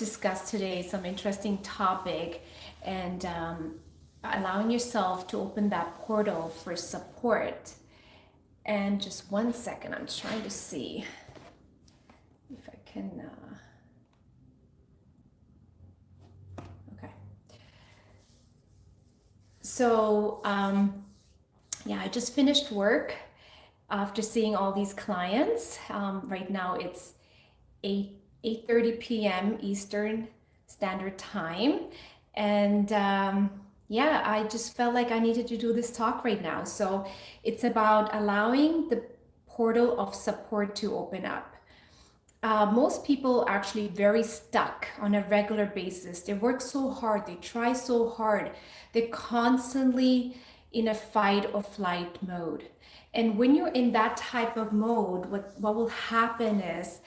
discuss today some interesting topic and allowing yourself to open that portal for support. And just one second, I'm trying to see if I can. Okay. So, yeah, I just finished work after seeing all these clients. Right now it's 8:30 p.m. Eastern Standard Time. And yeah, I just felt like I needed to do this talk right now. So it's about allowing the portal of support to open up. Most people are actually very stuck on a regular basis. They work so hard, they try so hard, they're constantly in a fight or flight mode. And when you're in that type of mode, what will happen is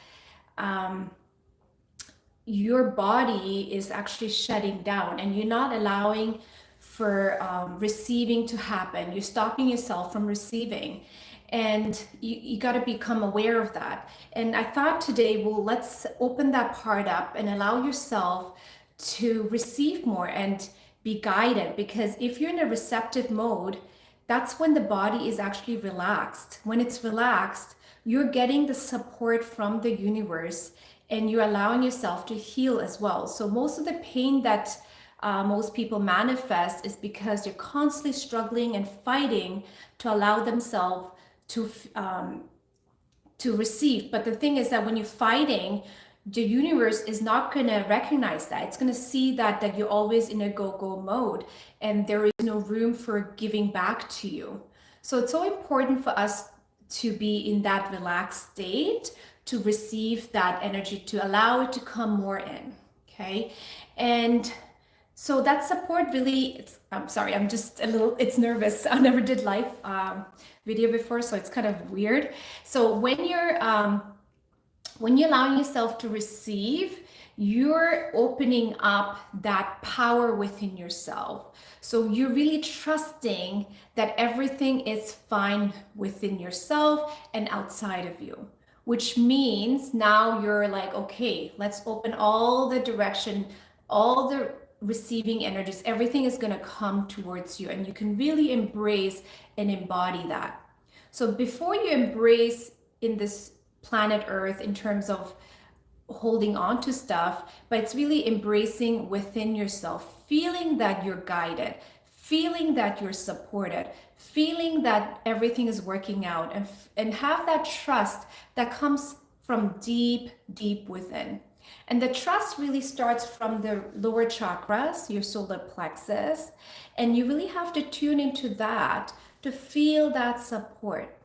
your body is actually shutting down and you're not allowing for receiving to happen. You're stopping yourself from receiving. And you got to become aware of that. And I thought today, well, let's open that part up and allow yourself to receive more and be guided. Because if you're in a receptive mode, that's when the body is actually relaxed. When it's relaxed, you're getting the support from the universe and you're allowing yourself to heal as well. So most of the pain that most people manifest is because they're constantly struggling and fighting to allow themselves to receive. But the thing is that when you're fighting, the universe is not going to recognize that. It's going to see that you're always in a go mode and there is no room for giving back to you. So it's so important for us to be in that relaxed state, to receive that energy, to allow it to come more in. Okay. And so that support really, I'm sorry, I'm just a little, it's nervous. I never did live video before, so it's kind of weird. So when you're allowing yourself to receive, you're opening up that power within yourself. So you're really trusting that everything is fine within yourself and outside of you, which means now you're like, okay, let's open all the direction, all the receiving energies, everything is going to come towards you and you can really embrace and embody that. So before you embrace in this planet Earth in terms of holding on to stuff, but it's really embracing within yourself, feeling that you're guided, feeling that you're supported, feeling that everything is working out, and have that trust that comes from deep within. And the trust really starts from the lower chakras, your solar plexus, and you really have to tune into that to feel that support.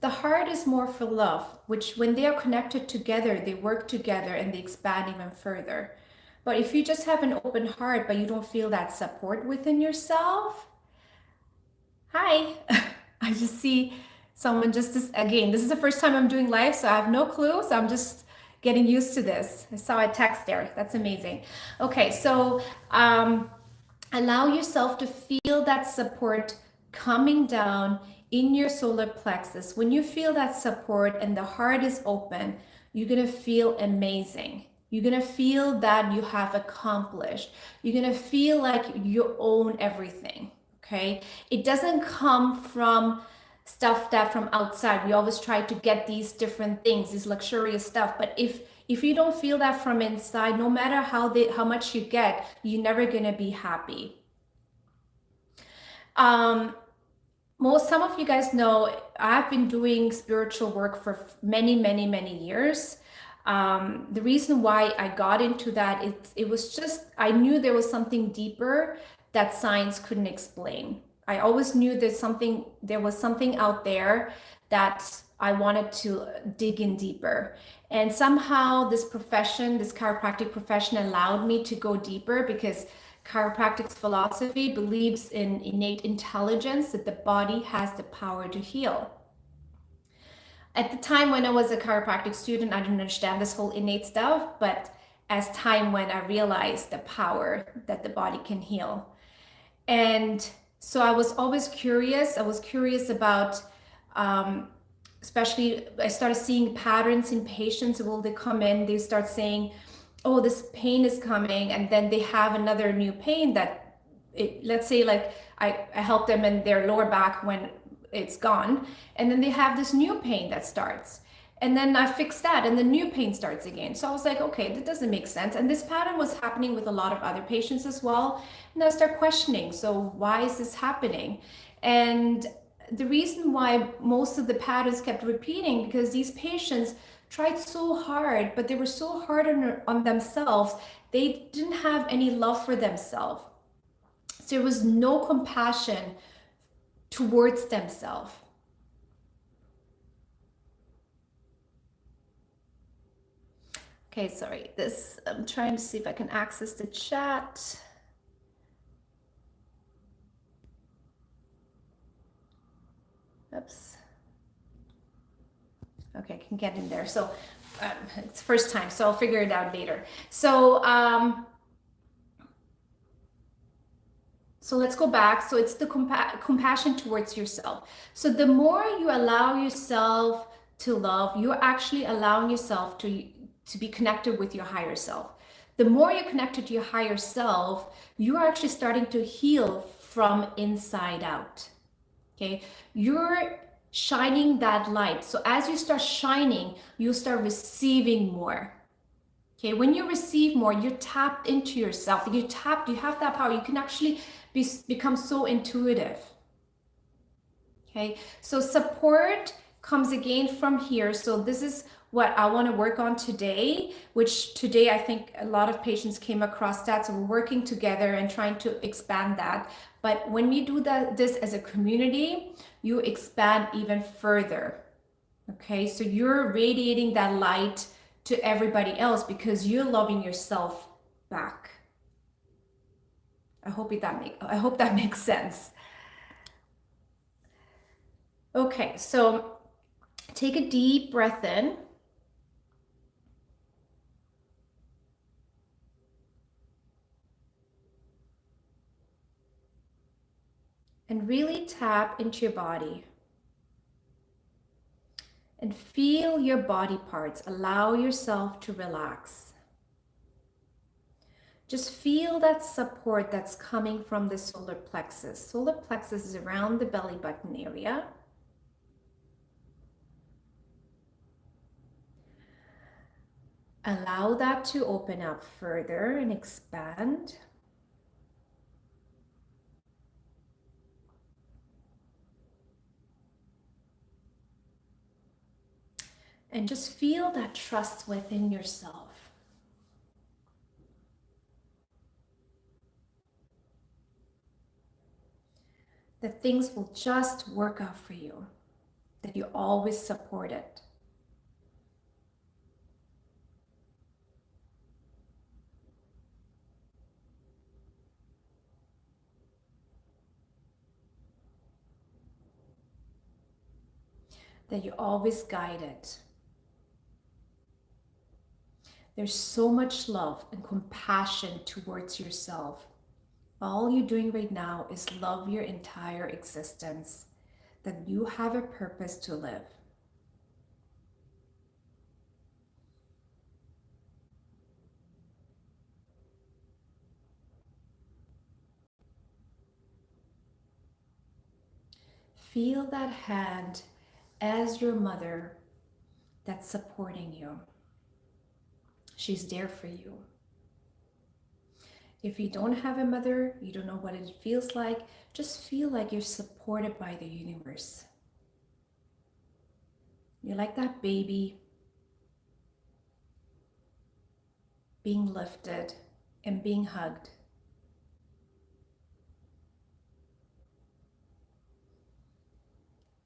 The heart is more for love, which when they are connected together, they work together and they expand even further. But if you just have an open heart, but you don't feel that support within yourself, hi, I just see someone again, this is the first time I'm doing live, so I have no clue. So I'm just getting used to this. I saw a text there. That's amazing. Okay, so allow yourself to feel that support coming down in your solar plexus. When you feel that support and the heart is open, you're going to feel amazing. You're going to feel that you have accomplished. You're going to feel like you own everything. Okay. It doesn't come from stuff that from outside. We always try to get these different things, this luxurious stuff. But if you don't feel that from inside, no matter how much you get, you're never going to be happy. Some of you guys know I've been doing spiritual work for many years. The reason why I got into that, it was just, I knew there was something deeper that science couldn't explain. I always knew there was something out there that I wanted to dig in deeper. And somehow this chiropractic profession allowed me to go deeper, because chiropractic's philosophy believes in innate intelligence, that the body has the power to heal. At the time when I was a chiropractic student, I didn't understand this whole innate stuff, but as time went, I realized the power that the body can heal. And so I was always curious. I was curious about, especially, I started seeing patterns in patients. Will they come in, they start saying, oh, this pain is coming, and then they have another new pain that let's say like I help them in their lower back when it's gone, and then they have this new pain that starts. And then I fix that, and the new pain starts again. So I was like, okay, that doesn't make sense. And this pattern was happening with a lot of other patients as well. And I start questioning, so why is this happening? And the reason why most of the patterns kept repeating, because these patients tried so hard, but they were so hard on themselves, they didn't have any love for themselves. So there was no compassion towards themselves. Okay, sorry. I'm trying to see if I can access the chat. Oops. Okay, I can get in there. So it's first time, so I'll figure it out later. So let's go back. So it's the compassion towards yourself. So the more you allow yourself to love, you're actually allowing yourself to be connected with your higher self. The more you're connected to your higher self, you are actually starting to heal from inside out. Okay, you're shining that light. So as you start shining, you start receiving more. Okay, when you receive more, you're tapped into yourself. You have that power. You can actually become so intuitive. Okay, so support comes again from here. So this is what I want to work on today, which today I think a lot of patients came across that. So we're working together and trying to expand that. But when we do this as a community, you expand even further. Okay, so you're radiating that light to everybody else because you're loving yourself back. I hope that makes sense. Okay, so take a deep breath in. And really tap into your body. And feel your body parts. Allow yourself to relax. Just feel that support that's coming from the solar plexus. Solar plexus is around the belly button area. Allow that to open up further and expand. And just feel that trust within yourself. That things will just work out for you. That you always support it. That you always guide it. There's so much love and compassion towards yourself. All you're doing right now is love your entire existence, that you have a purpose to live. Feel that hand as your mother that's supporting you. She's there for you. If you don't have a mother, you don't know what it feels like, just feel like you're supported by the universe. You're like that baby being lifted and being hugged.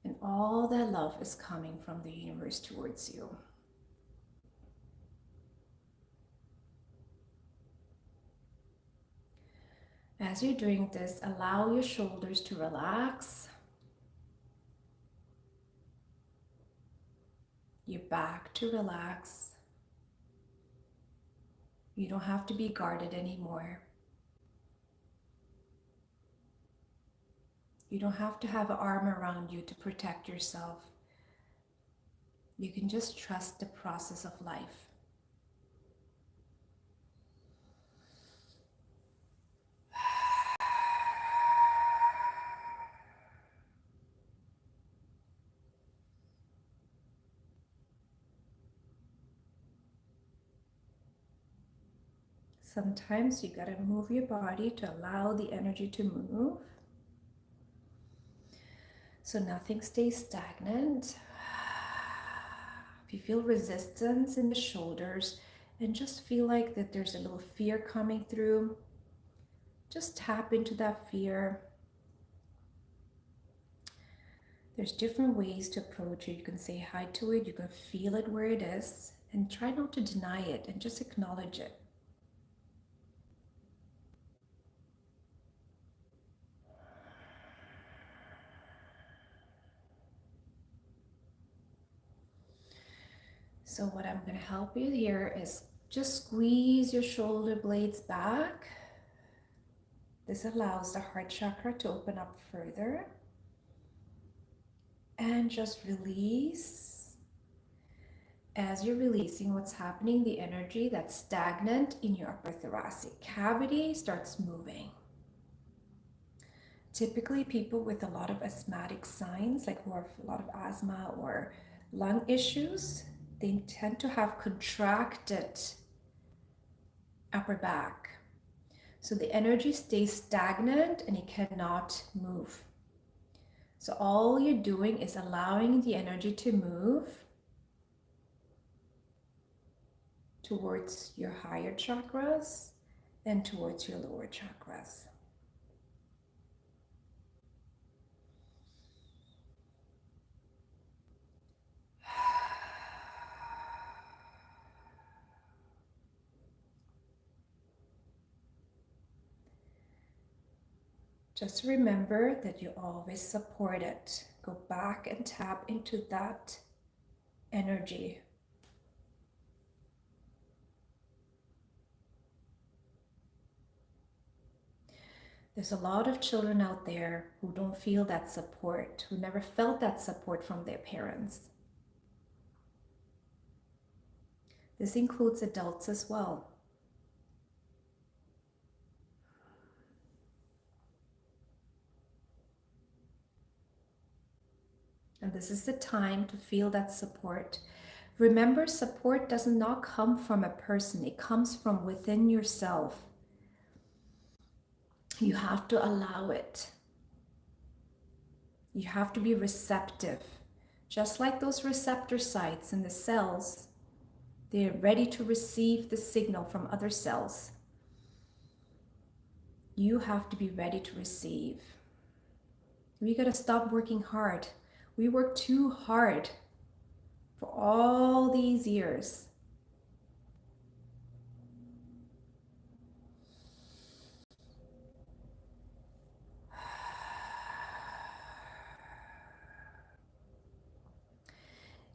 And all that love is coming from the universe towards you. As you're doing this, allow your shoulders to relax, your back to relax. You don't have to be guarded anymore. You don't have to have an arm around you to protect yourself. You can just trust the process of life. Sometimes you gotta move your body to allow the energy to move, so nothing stays stagnant. If you feel resistance in the shoulders and just feel like that there's a little fear coming through, just tap into that fear. There's different ways to approach it. You can say hi to it, you can feel it where it is, and try not to deny it and just acknowledge it. So what I'm going to help you here is just squeeze your shoulder blades back. This allows the heart chakra to open up further. And just release. As you're releasing, what's happening, the energy that's stagnant in your upper thoracic cavity starts moving. Typically, people with a lot of asthmatic signs, like who have a lot of asthma or lung issues, they tend to have contracted upper back. So the energy stays stagnant and it cannot move. So all you're doing is allowing the energy to move towards your higher chakras and towards your lower chakras. Just remember that you always support it. Go back and tap into that energy. There's a lot of children out there who don't feel that support, who never felt that support from their parents. This includes adults as well. And this is the time to feel that support. Remember, support does not come from a person. It comes from within yourself. You have to allow it. You have to be receptive. Just like those receptor sites in the cells, they're ready to receive the signal from other cells. You have to be ready to receive. We got to stop working hard. We work too hard for all these years.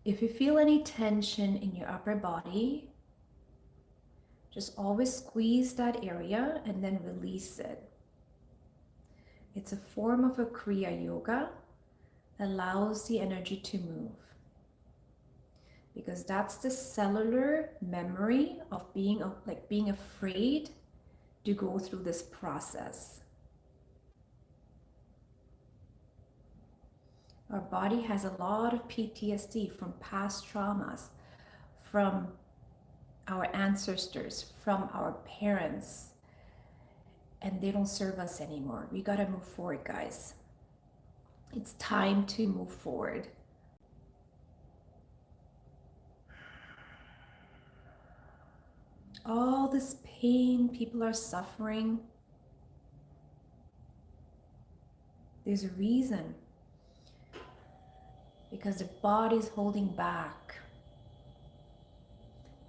If you feel any tension in your upper body, just always squeeze that area and then release it. It's a form of a Kriya Yoga that allows the energy to move. Because that's the cellular memory of being afraid to go through this process. Our body has a lot of PTSD from past traumas, from our ancestors, from our parents, and they don't serve us anymore. We gotta move forward, guys. It's time to move forward. All this pain people are suffering, there's a reason. Because the body's holding back.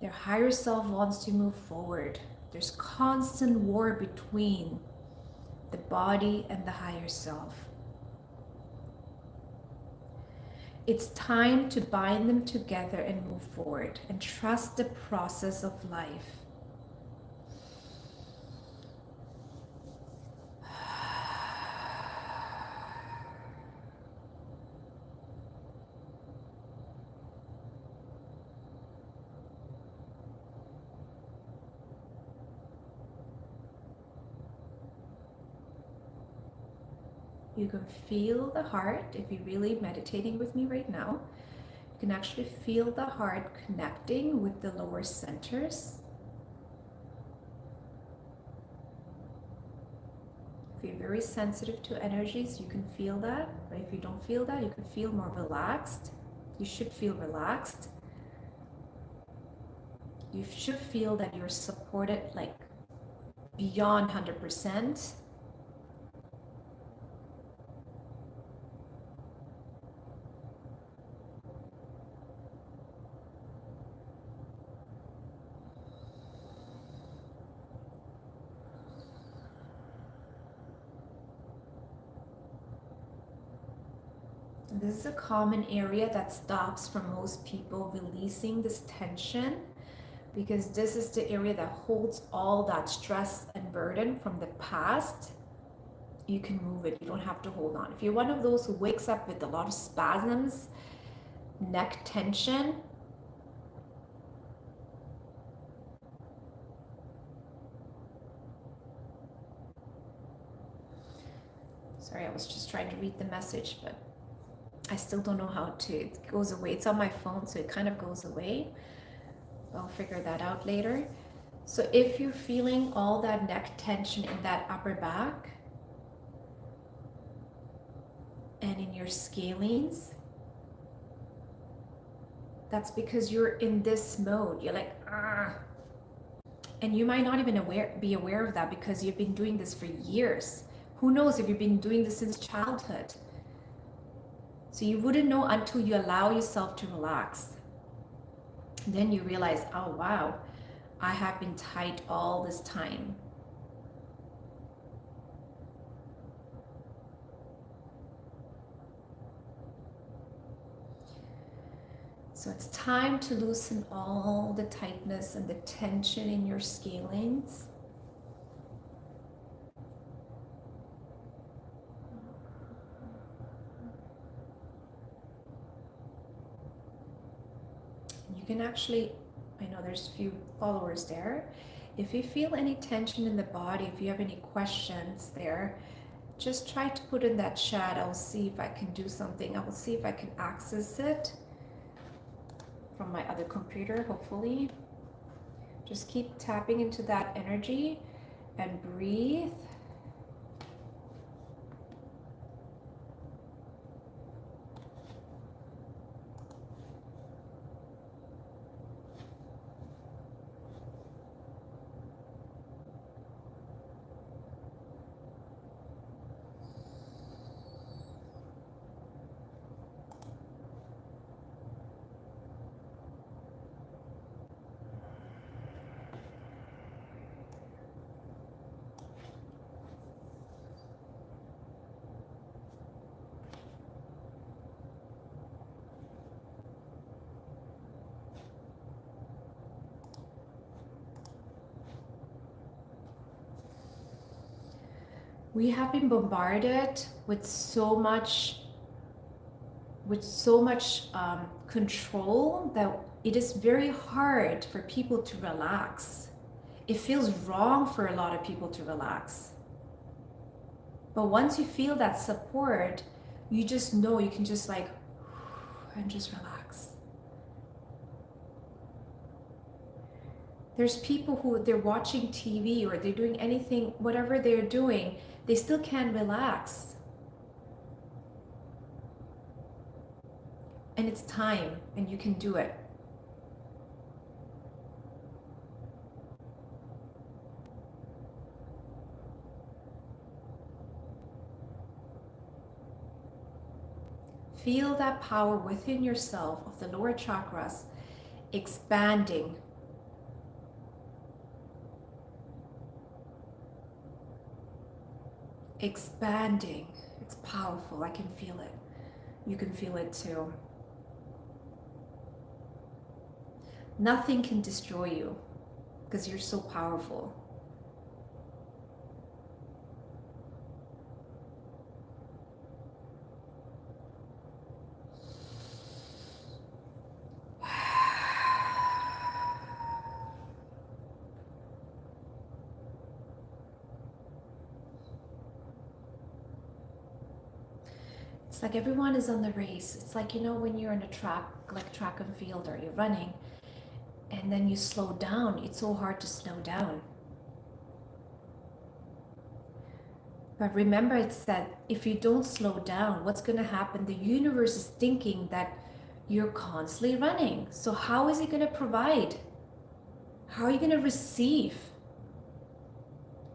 Their higher self wants to move forward. There's constant war between the body and the higher self. It's time to bind them together and move forward and trust the process of life. You can feel the heart. If you're really meditating with me right now, you can actually feel the heart connecting with the lower centers. very sensitive to energies. You can feel that. But if you don't feel that, you can feel more relaxed. You should feel relaxed. You should feel that you're supported like beyond 100%. This is a common area that stops for most people releasing this tension, because this is the area that holds all that stress and burden from the past. You can move it. You don't have to hold on. If you're one of those who wakes up with a lot of spasms, neck tension, sorry, I was just trying to read the message, but I still don't know how to, it goes away. It's on my phone, so it kind of goes away. I'll figure that out later. So if you're feeling all that neck tension in that upper back and in your scalenes, that's because you're in this mode. You're like, ah. And you might not even be aware of that because you've been doing this for years. Who knows if you've been doing this since childhood? So you wouldn't know until you allow yourself to relax. And then you realize, oh wow, I have been tight all this time. So it's time to loosen all the tightness and the tension in your scalings. You can actually, I know there's a few followers there. If you feel any tension in the body, if you have any questions there, just try to put in that chat. I'll see if I can do something. I will see if I can access it from my other computer, hopefully. Just keep tapping into that energy and breathe. We have been bombarded with so much control that it is very hard for people to relax. It feels wrong for a lot of people to relax. But once you feel that support, you just know you can just like, and just relax. There's people who they're watching TV or they're doing anything, whatever they're doing, they still can't relax. And it's time, and you can do it. Feel that power within yourself of the lower chakras expanding. Expanding. It's powerful. I can feel it. You can feel it too. Nothing can destroy you because you're so powerful. It's like everyone is on the race. It's like, you know, when you're in a track, like track and field, or you're running, and then you slow down. It's so hard to slow down. But remember, it's that if you don't slow down, what's going to happen? The universe is thinking that you're constantly running. So how is it going to provide? How are you going to receive?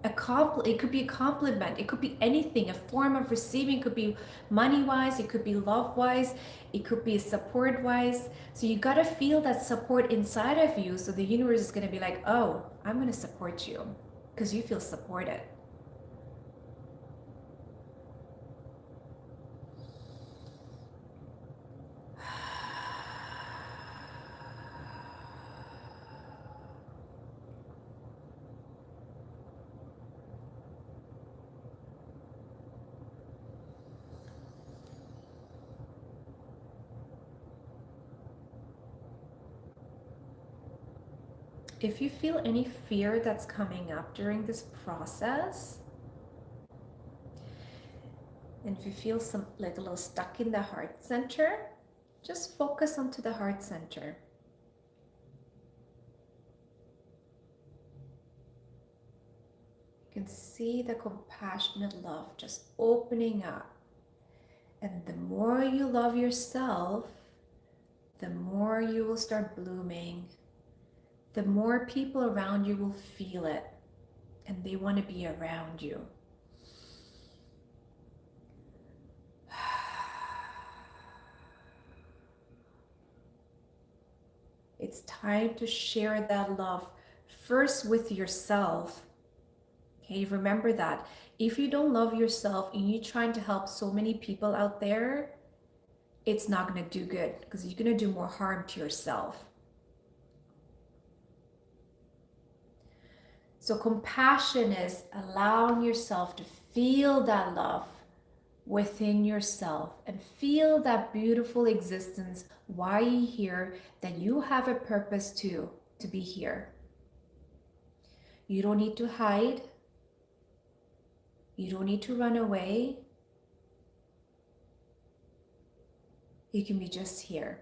It could be a compliment. It could be anything. A form of receiving. It could be money-wise. It could be love-wise. It could be support-wise. So you got to feel that support inside of you. So the universe is going to be like, oh, I'm going to support you because you feel supported. If you feel any fear that's coming up during this process, and if you feel like a little stuck in the heart center, just focus onto the heart center. You can see the compassionate love just opening up. And the more you love yourself, the more you will start blooming. The more people around you will feel it and they want to be around you. It's time to share that love first with yourself. Okay, remember that. If you don't love yourself and you're trying to help so many people out there, it's not going to do good because you're going to do more harm to yourself. So compassion is allowing yourself to feel that love within yourself and feel that beautiful existence, why you're here, that you have a purpose to be here. You don't need to hide. You don't need to run away. You can be just here.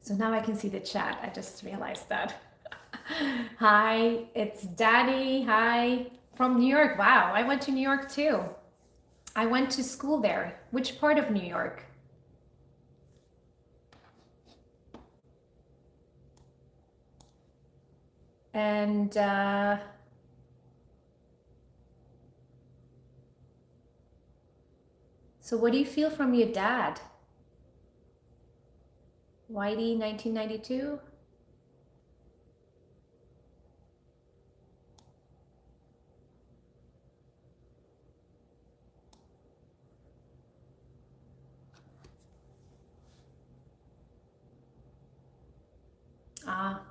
So now I can see the chat. I just realized that. Hi, it's Daddy. Hi, from New York. Wow, I went to New York too. I went to school there. Which part of New York? And so what do you feel from your dad? Whitey, 1992? Ah.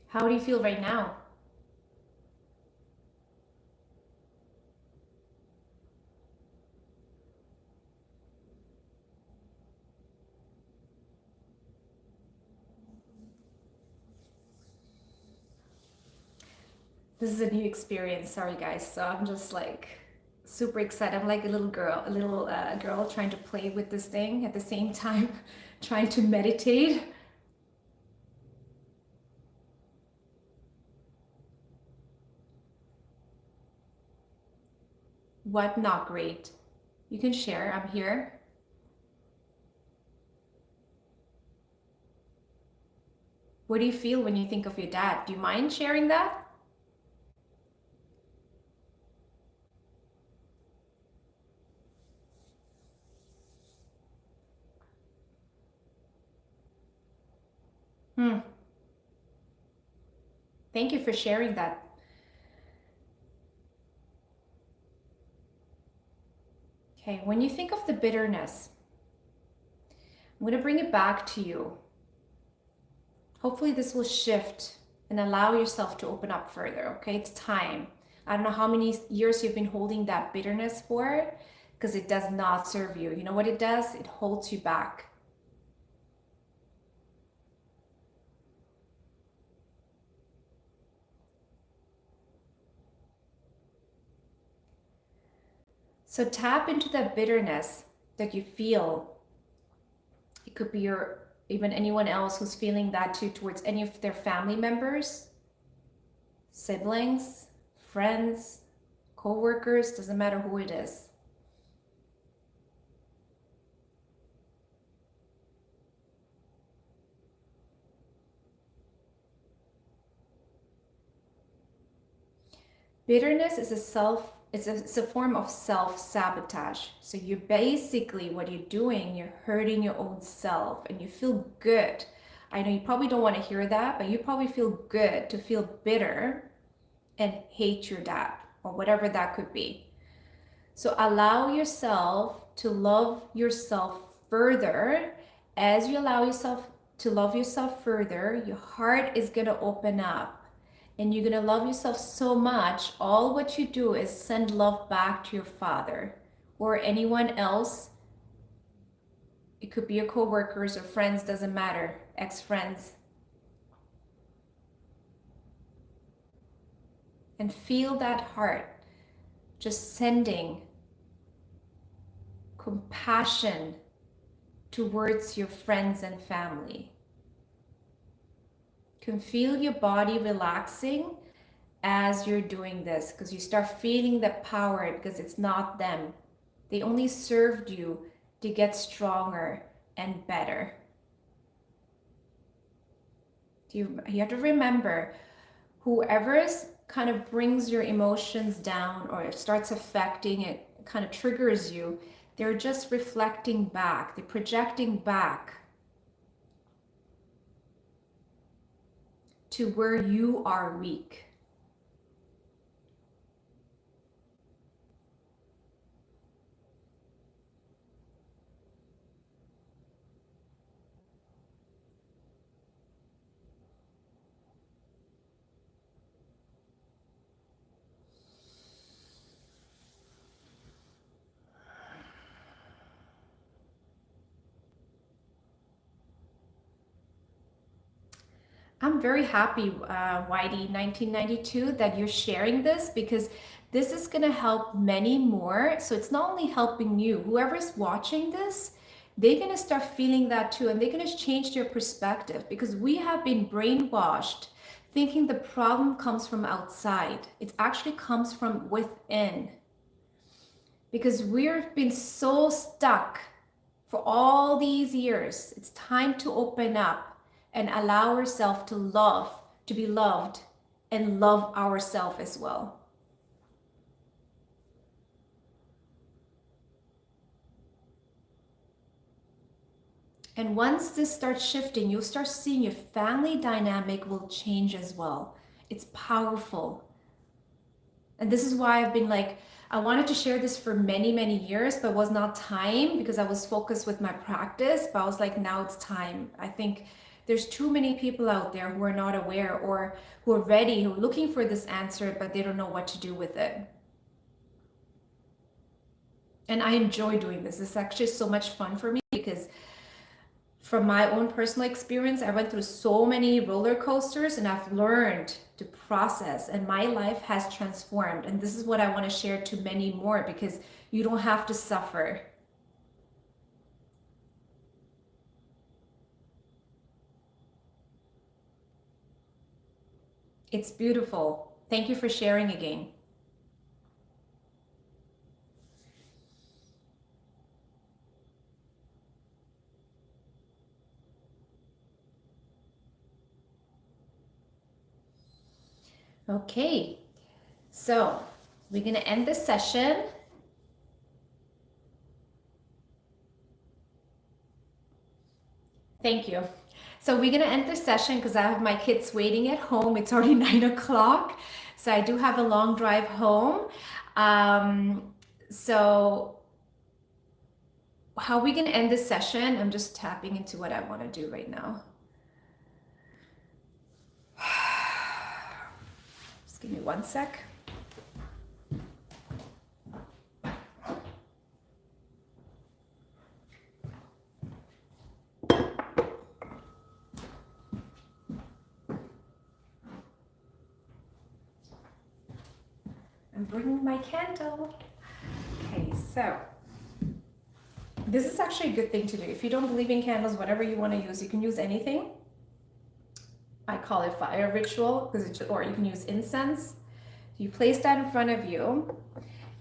How do you feel right now? This is a new experience. Sorry, guys. So I'm just like super excited. I'm like a little girl, girl trying to play with this thing at the same time, trying to meditate. What not great? You can share. I'm here. What do you feel when you think of your dad? Do you mind sharing that? Thank you for sharing that. Okay, when you think of the bitterness, I'm going to bring it back to you. Hopefully this will shift and allow yourself to open up further, okay? It's time. I don't know how many years you've been holding that bitterness for, because it does not serve you. You know what it does? It holds you back. So tap into that bitterness that you feel. It could be your, even anyone else who's feeling that too, towards any of their family members, siblings, friends, co-workers, doesn't matter who it is. Bitterness is it's a form of self-sabotage. So you basically, what you're doing, you're hurting your own self and you feel good. I know you probably don't want to hear that, but you probably feel good to feel bitter and hate your dad or whatever that could be. So allow yourself to love yourself further. As you allow yourself to love yourself further, your heart is going to open up and you're going to love yourself so much. All what you do is send love back to your father or anyone else. It could be your co-workers or friends, doesn't matter, ex-friends. And feel that heart just sending compassion towards your friends and family. You can feel your body relaxing as you're doing this, because you start feeling the power, because it's not them. They only served you to get stronger and better. You have to remember, whoever is kind of brings your emotions down or it starts affecting it, kind of triggers you, they're just reflecting back, they're projecting back to where you are weak. I'm very happy, Whitey 1992, that you're sharing this, because this is going to help many more. So it's not only helping you, whoever's watching this, they're going to start feeling that too, and they're going to change their perspective, because we have been brainwashed thinking the problem comes from outside. It actually comes from within, because we've been so stuck for all these years. It's time to open up and allow ourselves to love, to be loved, and love ourselves as well. And once this starts shifting, you'll start seeing your family dynamic will change as well. It's powerful. And this is why I've been like, I wanted to share this for many, many years, but was not time, because I was focused with my practice. But I was like, now it's time. I think there's too many people out there who are not aware, or who are ready, who are looking for this answer, but they don't know what to do with it. And I enjoy doing this. It's actually so much fun for me, because from my own personal experience, I went through so many roller coasters and I've learned to process, and my life has transformed. And this is what I want to share to many more, because you don't have to suffer. It's beautiful. Thank you for sharing again. Okay, so we're going to end this session. Thank you. So we're going to end this session because I have my kids waiting at home. It's already 9 o'clock. So I do have a long drive home. So how are we going to end this session? I'm just tapping into what I want to do right now. Just give me one sec. I'm bringing my candle. Okay, So this is actually a good thing to do. If you don't believe in candles, whatever you want to use, you can use anything. I call it fire ritual, or you can use incense. You place that in front of you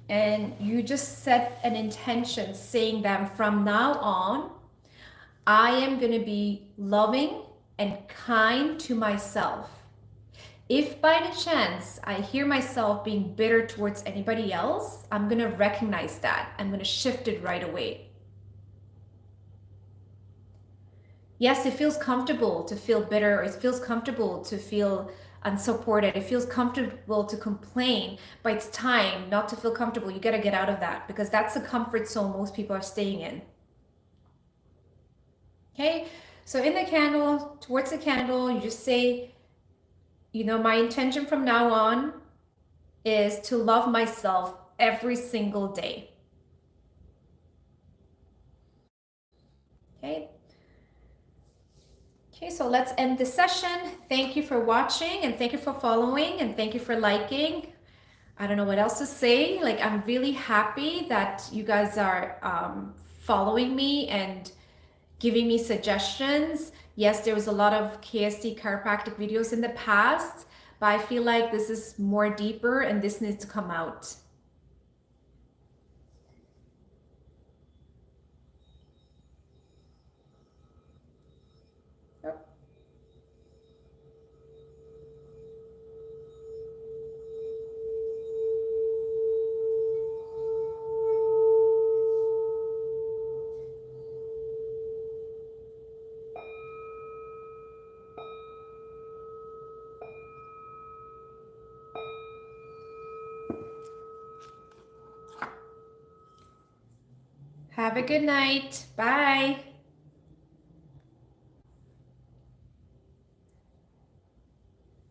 and you just set an intention saying that from now on, I am going to be loving and kind to myself. If by any chance I hear myself being bitter towards anybody else, I'm going to recognize that. I'm going to shift it right away. Yes, it feels comfortable to feel bitter. It feels comfortable to feel unsupported. It feels comfortable to complain, but it's time not to feel comfortable. You got to get out of that, because that's the comfort zone most people are staying in. Okay, so in the candle, towards the candle, you just say, you know, my intention from now on is to love myself every single day. Okay. Okay, so let's end the session. Thank you for watching, and thank you for following, and thank you for liking. I don't know what else to say. Like, I'm really happy that you guys are following me and giving me suggestions. Yes, there was a lot of KST chiropractic videos in the past, but I feel like this is more deeper and this needs to come out. Have a good night. Bye.